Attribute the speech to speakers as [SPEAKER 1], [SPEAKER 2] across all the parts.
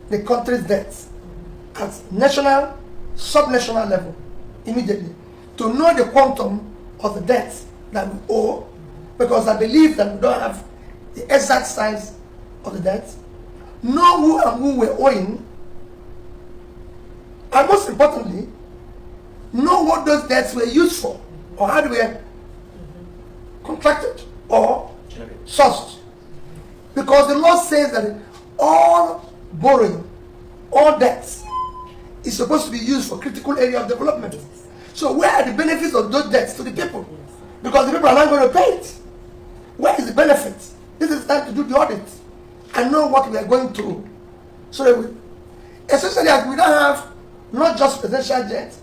[SPEAKER 1] the country's debts at national, sub-national level immediately to know the quantum of the debts that we owe, because I believe that we don't have the exact size of the debt, know who and who we're owing, and most importantly, know what those debts were used for, or how they were contracted or sourced. Because the law says that all borrowing, all debts, is supposed to be used for critical area of development. So where are the benefits of those debts to the people? Because the people are not going to pay it. Where is the benefit? This is time to do the audit and know what we are going through. So that we, especially as we don't have not just presidential jets.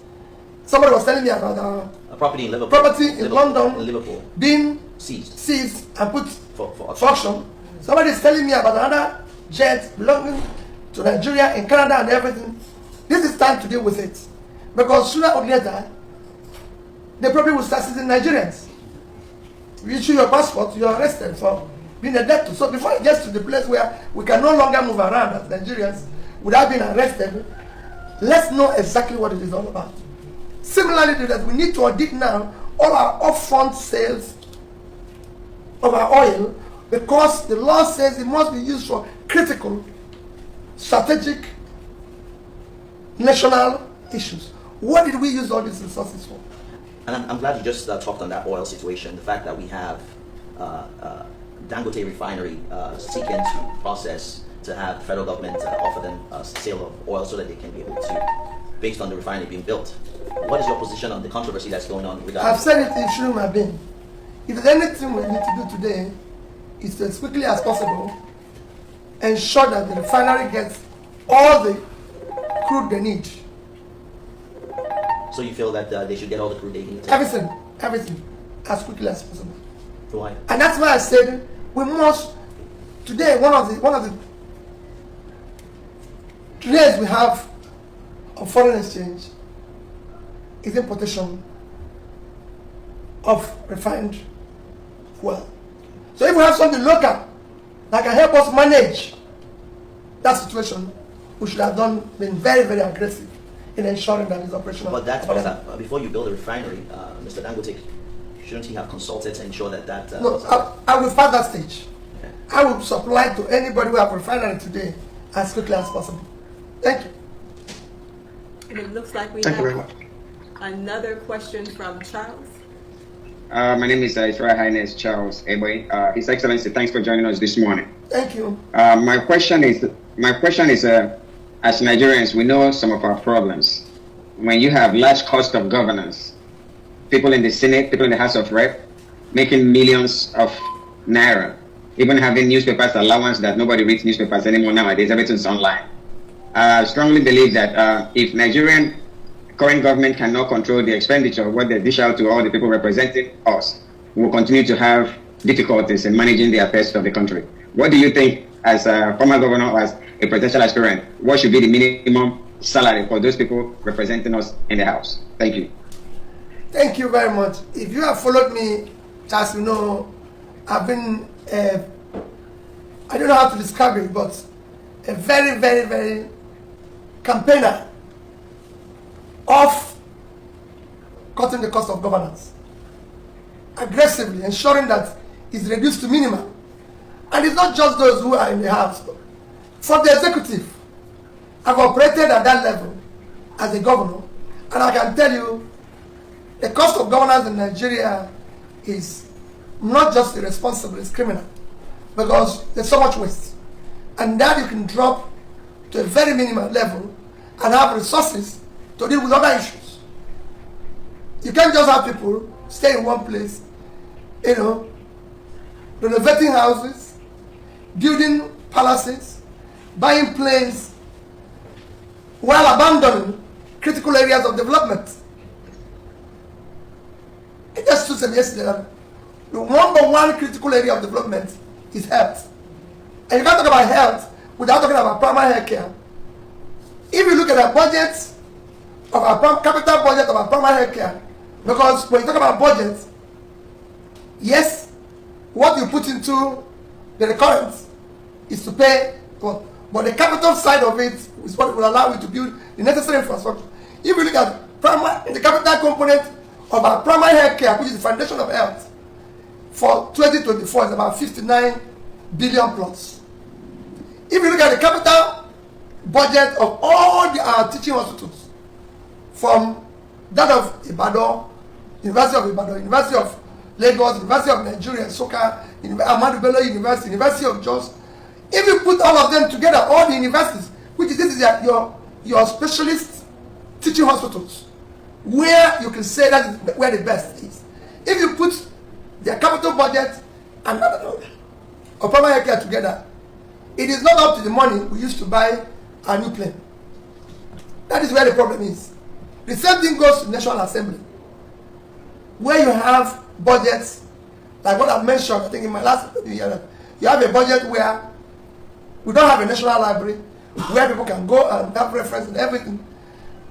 [SPEAKER 1] Somebody was telling me about
[SPEAKER 2] a property in Liverpool.
[SPEAKER 1] Property in London
[SPEAKER 2] in Liverpool
[SPEAKER 1] being
[SPEAKER 2] seized
[SPEAKER 1] and put
[SPEAKER 2] for
[SPEAKER 1] auction. Somebody is telling me about another jet belonging to Nigeria and Canada and everything. This is time to deal with it, because sooner or later they probably will start seizing Nigerians. You issue your passport, you are arrested for being a debtor. So before it gets to the place where we can no longer move around as Nigerians without being arrested, let's know exactly what it is all about. Similarly to that, we need to audit now all our upfront sales of our oil, because the law says it must be used for critical, strategic, national issues. What did we use all these resources for?
[SPEAKER 2] And I'm glad you just talked on that oil situation. The fact that we have Dangote refinery seeking to process to have the federal government offer them a sale of oil so that they can be able to, based on the refinery being built. What is your position on the controversy that's going on regarding?
[SPEAKER 1] I've said it shouldn't have been. If there's anything we need to do today, is to as quickly as possible ensure that the refinery gets all the crude they need.
[SPEAKER 2] So you feel that they should get all the crude they need?
[SPEAKER 1] Everything, as quickly as possible.
[SPEAKER 2] Why?
[SPEAKER 1] And that's why I said we must today. One of the trades we have of foreign exchange is importation of refined fuel. So if we have something local that can help us manage that situation, we should have been very, very aggressive in ensuring that it's operational.
[SPEAKER 2] But that's before you build a refinery, Mr. Dangote, shouldn't he have consulted to ensure that
[SPEAKER 1] No, I will pass that stage. Okay. I will supply to anybody who have a refinery today as quickly as possible. Thank you.
[SPEAKER 3] And it looks like we
[SPEAKER 4] Thank you
[SPEAKER 3] have
[SPEAKER 4] very much.
[SPEAKER 3] another question from Charles.
[SPEAKER 4] My name is His Royal Highness Charles Eboy. His Excellency, thanks for joining us this morning.
[SPEAKER 1] Thank you.
[SPEAKER 4] My question is, as Nigerians, we know some of our problems. When you have large cost of governance, people in the Senate, people in the House of Rep, making millions of naira, even having newspapers allowance that nobody reads newspapers anymore nowadays, everything's online. I strongly believe that if Nigerian current government cannot control the expenditure, what they dish out to all the people representing us, will continue to have difficulties in managing the affairs of the country. What do you think, as a former governor or as a presidential aspirant, what should be the minimum salary for those people representing us in the House? Thank you.
[SPEAKER 1] Thank you very much. If you have followed me, as you know, I've been, I don't know how to describe it, but a very, very, very campaigner of cutting the cost of governance, aggressively ensuring that it's reduced to minimum. And it's not just those who are in the House. For the executive, I've operated at that level as a governor, and I can tell you the cost of governance in Nigeria is not just irresponsible, it's criminal, because there's so much waste. And that you can drop to a very minimal level and have resources to deal with other issues. You can't just have people stay in one place, renovating houses, building palaces, buying planes, while abandoning critical areas of development. I just said yesterday that the number one critical area of development is health. And you can't talk about health without talking about primary health care. If you look at our budgets, of our capital budget of our primary health care, because when you talk about budgets, yes, what you put into the recurrence is to pay But the capital side of it is what will allow you to build the necessary infrastructure. If you look at the capital component of our primary health care, which is the foundation of health, for 2024 is about 59 billion plus. If you look at the capital budget of all our teaching hospitals, from that of Ibadan, University of Ibadan, University of Lagos, University of Nigeria, Soka, Ahmadu Bello University, University of Jos, if you put all of them together, all the universities, which is this is your specialist teaching hospitals, where you can say that is where the best is. If you put their capital budget and or primary care together, it is not up to the money we used to buy a new plane. That is where the problem is. The same thing goes to National Assembly, where you have budgets like what I mentioned, I think in my last year, you have a budget where we don't have a national library where people can go and have reference and everything.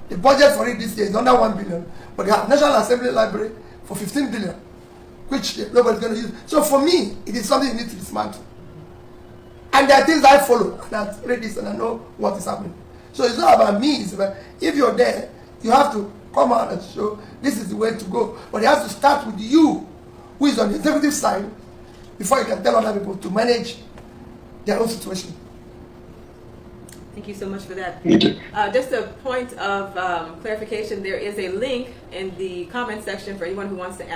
[SPEAKER 1] The budget for it this year is under 1 billion, but you have National Assembly Library for 15 billion, which nobody's going to use. So for me, it is something you need to dismantle. And there are things I follow, and I read this and I know what is happening. So it's not about me, it's about if you're there, you have to come out and show this is the way to go. But it has to start with you, who is on the executive side, before you can tell other people to manage their own situation.
[SPEAKER 3] Thank you so much for that.
[SPEAKER 4] Thank you.
[SPEAKER 3] Just a point of clarification, there is a link in the comment section for anyone who wants to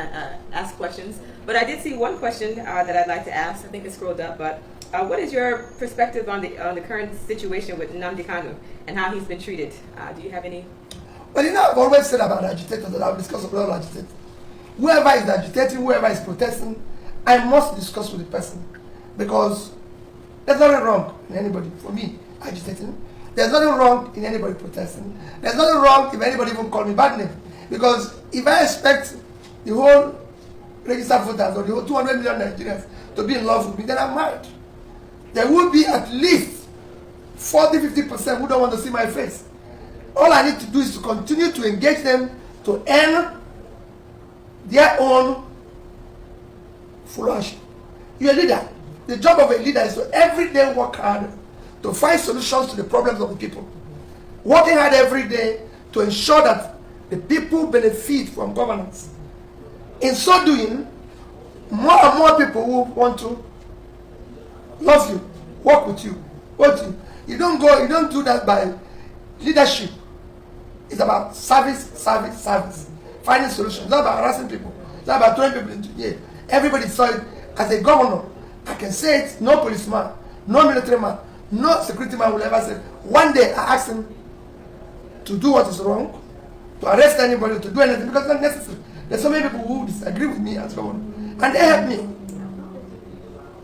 [SPEAKER 3] ask questions. But I did see one question that I'd like to ask. I think it scrolled up, but what is your perspective on the current situation with Nnamdi Kanu and how he's been treated? Do you have any?
[SPEAKER 1] Well, you know, I've always said about agitators that I've discussed about agitators. Whoever is agitating, whoever is protesting, I must discuss with the person, because there's nothing wrong in anybody, for me, agitating. There's nothing wrong in anybody protesting. There's nothing wrong if anybody even call me bad name. Because if I expect the whole registered voters or the whole 200 million Nigerians to be in love with me, then I'm mad. There will be at least 40-50% who don't want to see my face. All I need to do is to continue to engage them to earn their own followership. You're a leader. The job of a leader is to every day work hard to find solutions to the problems of the people. Working hard every day to ensure that the people benefit from governance. In so doing, more and more people will want to love you, work with you, want you. You don't do that by leadership. It's about service. Finding solutions. It's not about harassing people. It's not about throwing people into jail. Everybody saw it. As a governor, I can say it, no policeman, no military man, no security man will ever say, one day I asked him to do what is wrong, to arrest anybody, to do anything, because it's not necessary. There's so many people who disagree with me as governor, and they help me.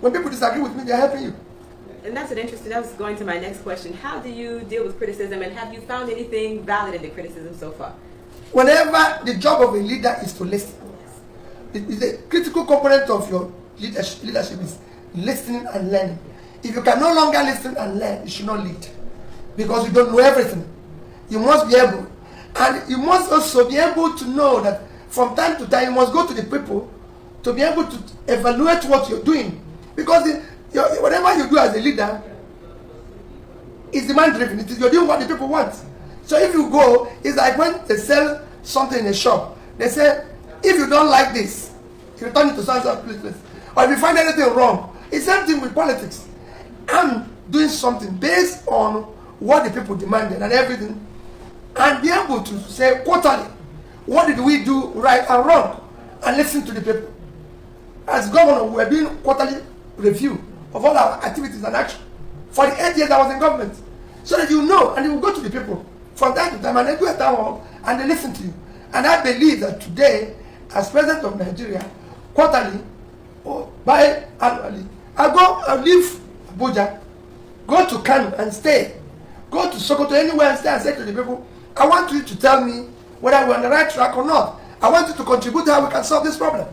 [SPEAKER 1] When people disagree with me, they're helping you.
[SPEAKER 3] And that's an interesting, that was going to my next question. How do you deal with criticism, and have you found anything valid in the criticism so far?
[SPEAKER 1] Whenever the job of a leader is to listen, the critical component of your leadership is listening and learning. If you can no longer listen and learn, you should not lead, because you don't know everything. You must be able, and you must also be able to know that from time to time you must go to the people to be able to evaluate what you're doing, because whatever you do as a leader is demand driven. It is you're doing what the people want. So if you go, it's like when they sell something in a shop, they say, if you don't like this, you return it to some place. Or if you find anything wrong, it's the same thing with politics. I'm doing something based on what the people demanded and everything, and be able to say quarterly, what did we do right and wrong, and listen to the people. As governor, we are doing quarterly review of all our activities and action for the 8 years I was in government, so that you know, and you will go to the people from time to time, and they do a town hall and they listen to you. And I believe that today, as president of Nigeria, quarterly or biannually, I leave Abuja, go to Kano and stay, go to Sokoto, anywhere and stay and say to the people, I want you to tell me whether we're on the right track or not. I want you to contribute to how we can solve this problem.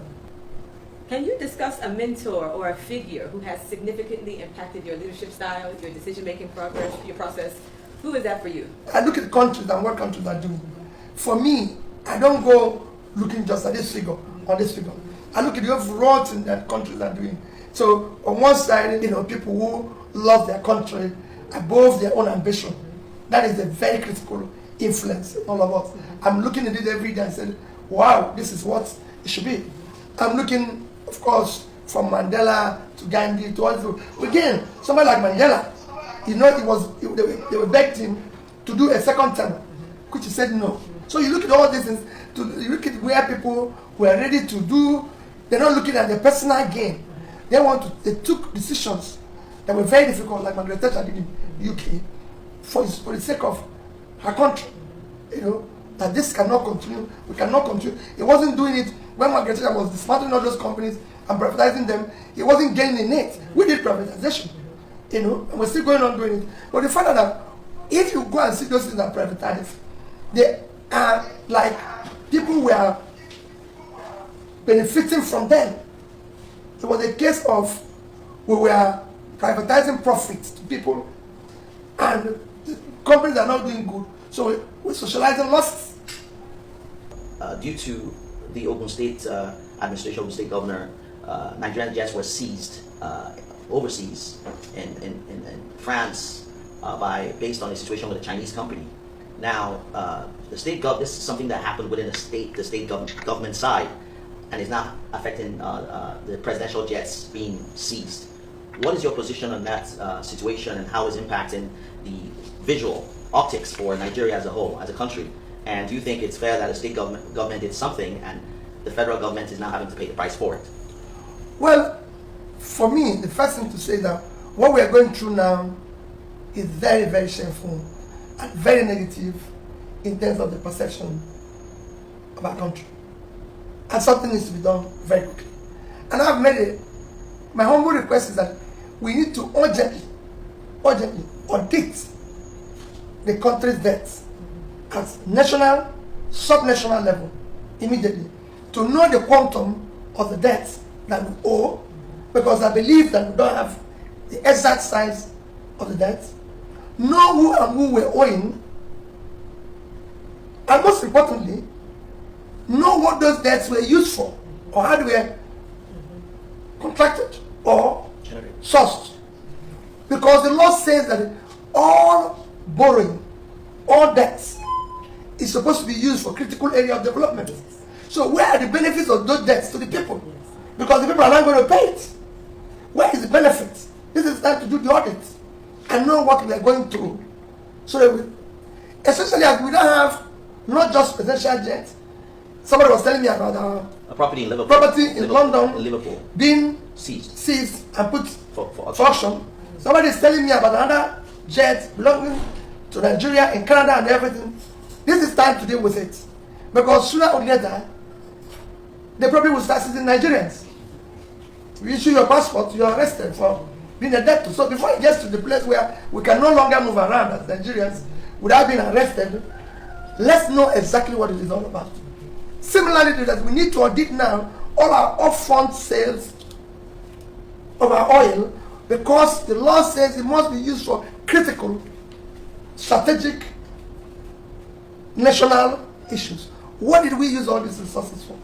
[SPEAKER 3] Can you discuss a mentor or a figure who has significantly impacted your leadership style, your decision-making progress, your process? Who is that for you?
[SPEAKER 1] I look at countries and what countries are doing. For me, I don't go looking just at this figure or this figure. I look at the overall thing that countries are doing. So on one side, people who love their country above their own ambition. That is a very critical influence in all of us. I'm looking at it every day and said, wow, this is what it should be. I'm looking, of course, from Mandela to Gandhi to all. Again, somebody like Mandela, you know, they were begged him to do a second term, which he said no. So you look at all these things, you look at where people were ready to do, they're not looking at their personal gain. They took decisions that were very difficult, like Margaret Thatcher did in the UK, for the sake of her country. You know, that this cannot continue, we cannot continue. He wasn't doing it when Margaret Thatcher was dismantling all those companies and privatizing them. He wasn't gaining in it. We did privatization, you know, and we're still going on doing it. But the fact that if you go and see those things that are privatized, they are like people were benefiting from them. It was a case of we were privatizing profits to people, and the companies are not doing good, so we're socializing losses.
[SPEAKER 2] Due to the Ogun State administration, Ogun State governor, Nigerian jets were seized overseas in France based on a situation with a Chinese company. Now, this is something that happened within the state government side, and is now affecting the presidential jets being seized. What is your position on that situation, and how is it impacting the visual optics for Nigeria as a whole, as a country? And do you think it's fair that the state government did something and the federal government is now having to pay the price for it?
[SPEAKER 1] Well, for me, the first thing to say that what we are going through now is very, very shameful and very negative in terms of the perception of our country. And something needs to be done very quickly. And I've made my humble request is that we need to urgently audit the country's debts at national, sub-national level immediately to know the quantum of the debts that we owe, because I believe that we don't have the exact size of the debts, know who and who we're owing, and most importantly, know what those debts were used for, or how they were contracted or sourced. Because the law says that all borrowing, all debts, is supposed to be used for critical area of development. So where are the benefits of those debts to the people? Because the people are not going to pay it. Where is the benefit? This is time to do the audit and know what we are going through. So that especially as we don't have not just presidential jets. Somebody was telling me about
[SPEAKER 2] a property in Liverpool.
[SPEAKER 1] London,
[SPEAKER 2] in Liverpool,
[SPEAKER 1] being seized and put for auction. Somebody is telling me about another jet belonging to Nigeria in Canada and everything. This is time to deal with it, because sooner or later they probably will start seizing Nigerians. You issue your passport, you are arrested for being a debtor. So before it gets to the place where we can no longer move around as Nigerians without being arrested, let's know exactly what it is all about. Similarly to that, we need to audit now all our upfront sales of our oil, because the law says it must be used for critical, strategic, national issues. What did we use all these resources for?